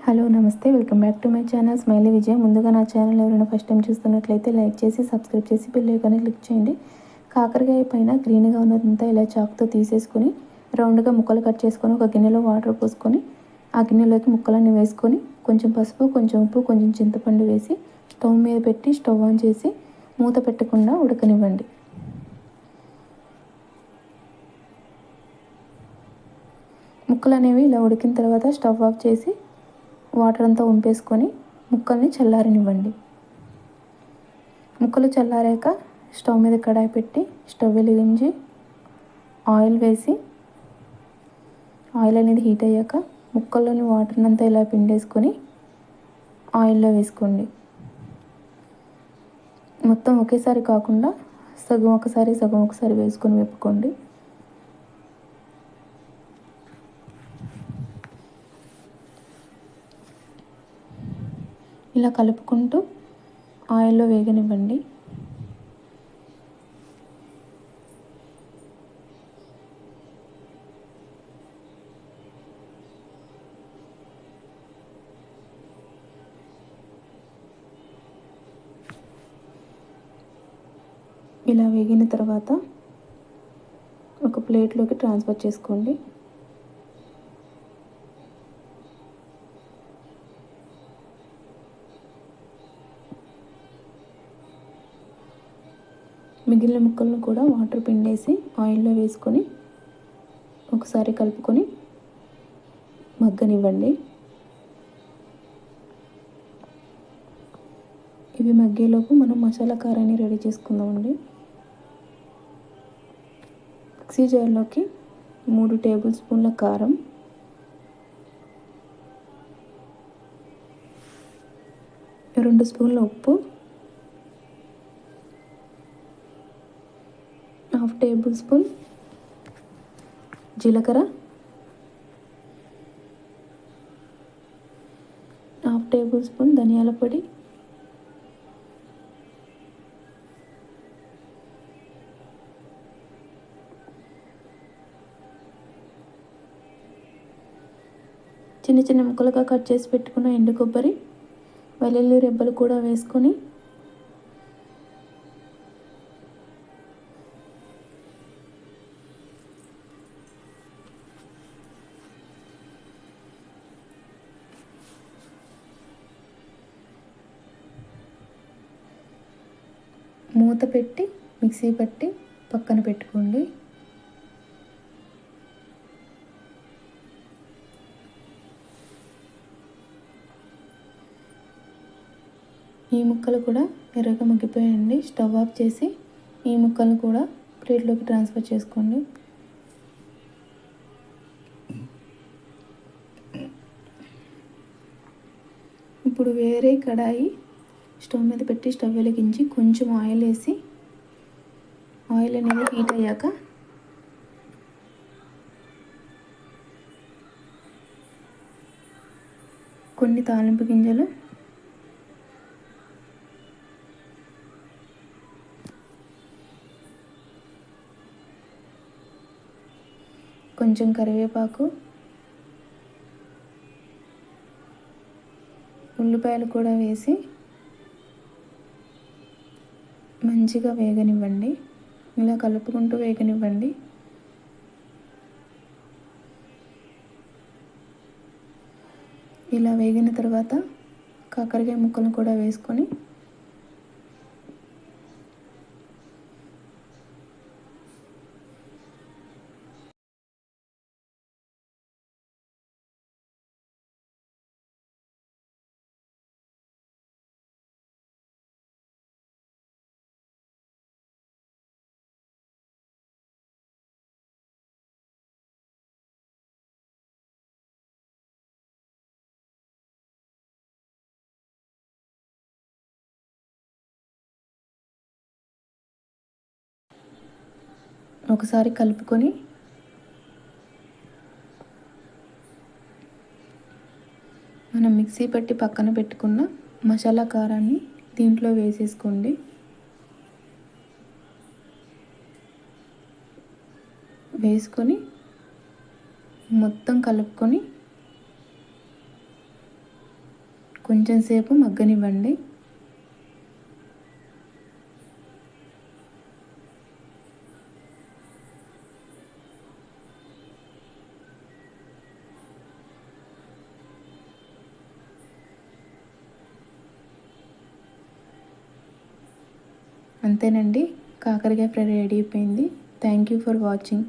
Hello నమస్తే, welcome back to my channel smiley Vijay. ముందుగా నా ఛానల్ ఎవరైనా ఫస్ట్ టైం చూస్తున్నట్లయితే లైక్ చేసి సబ్స్క్రైబ్ చేసి బెల్ ఐకాన్ని క్లిక్ చేయండి. కాకరకాయ పైన గ్రీన్గా ఉన్నదంతా ఇలా చాకుతో తీసేసుకొని రౌండ్గా ముక్కలు కట్ చేసుకొని ఒక గిన్నెలో వాటర్ పోసుకొని ఆ గిన్నెలోకి ముక్కలన్నీ వేసుకొని కొంచెం పసుపు, కొంచెం ఉప్పు, కొంచెం చింతపండు వేసి స్టవ్ మీద పెట్టి స్టవ్ ఆన్ చేసి మూత పెట్టకుండా ఉడకనివ్వండి. ముక్కలు అనేవి ఇలా ఉడికిన తర్వాత స్టవ్ ఆఫ్ చేసి వాటర్ అంతా వంపేసుకొని ముక్కల్ని చల్లారనివ్వండి. ముక్కలు చల్లారాక స్టవ్ మీద కడాయి పెట్టి స్టవ్ వెలిగించి ఆయిల్ వేసి ఆయిల్ అనేది హీట్ అయ్యాక ముక్కల్లోని వాటర్ని అంతా ఇలా పిండేసుకొని ఆయిల్లో వేసుకోండి. మొత్తం ఒకేసారి కాకుండా సగం ఒకసారి వేసుకొని వేపుకోండి. ఇలా కలుపుకుంటూ ఆయిల్లో వేగనివ్వండి. ఇలా వేగిన తర్వాత ఒక ప్లేట్లోకి ట్రాన్స్ఫర్ చేసుకోండి. మిగిలిన ముక్కలను కూడా వాటర్ పిండేసి ఆయిల్లో వేసుకొని ఒకసారి కలుపుకొని మగ్గనివ్వండి. ఇవి మగ్గేలోపు మనం మసాలా కారాన్ని రెడీ చేసుకుందామండి. మిక్సీ జార్లోకి 3 టేబుల్ స్పూన్ల కారం, 2 స్పూన్ల ఉప్పు, 1/2 టేబుల్ స్పూన్ జీలకర్ర, 1/2 టేబుల్ స్పూన్ ధనియాల పొడి, చిన్న చిన్న ముక్కలుగా కట్ చేసి పెట్టుకున్న ఎండు కొబ్బరి, వెల్లుల్లి రెబ్బలు కూడా వేసుకొని మూత పెట్టి మిక్సీ పట్టి పక్కన పెట్టుకోండి. ఈ ముక్కలు కూడా ఎర్రగా మగ్గిపోయాయండి. స్టవ్ ఆఫ్ చేసి ఈ ముక్కలను కూడా ప్లేట్లోకి ట్రాన్స్ఫర్ చేసుకోండి. ఇప్పుడు వేరే కడాయి స్టవ్ మీద పెట్టి స్టవ్ వెలిగించి కొంచెం ఆయిల్ వేసి ఆయిల్ అనేది హీట్ అయ్యాక కొన్ని తాలింపు గింజలు, కొంచెం కరివేపాకు, ఉల్లిపాయలు కూడా వేసి మంచిగా వేగనివ్వండి. ఇలా కలుపుకుంటూ వేగనివ్వండి. ఇలా వేగిన తర్వాత కాకరకాయ ముక్కలను కూడా వేసుకొని ఒకసారి కలుపుకొని మనం మిక్సీ పట్టి పక్కన పెట్టుకున్న మసాలా కారాన్ని దీంట్లో వేసేసుకోండి. వేసుకొని మొత్తం కలుపుకొని కొంచెం సేపు మగ్గనివ్వండి. అంతేనండి, కాకరకాయ ఫ్రై రెడీ అయిపోయింది. Thank you for watching.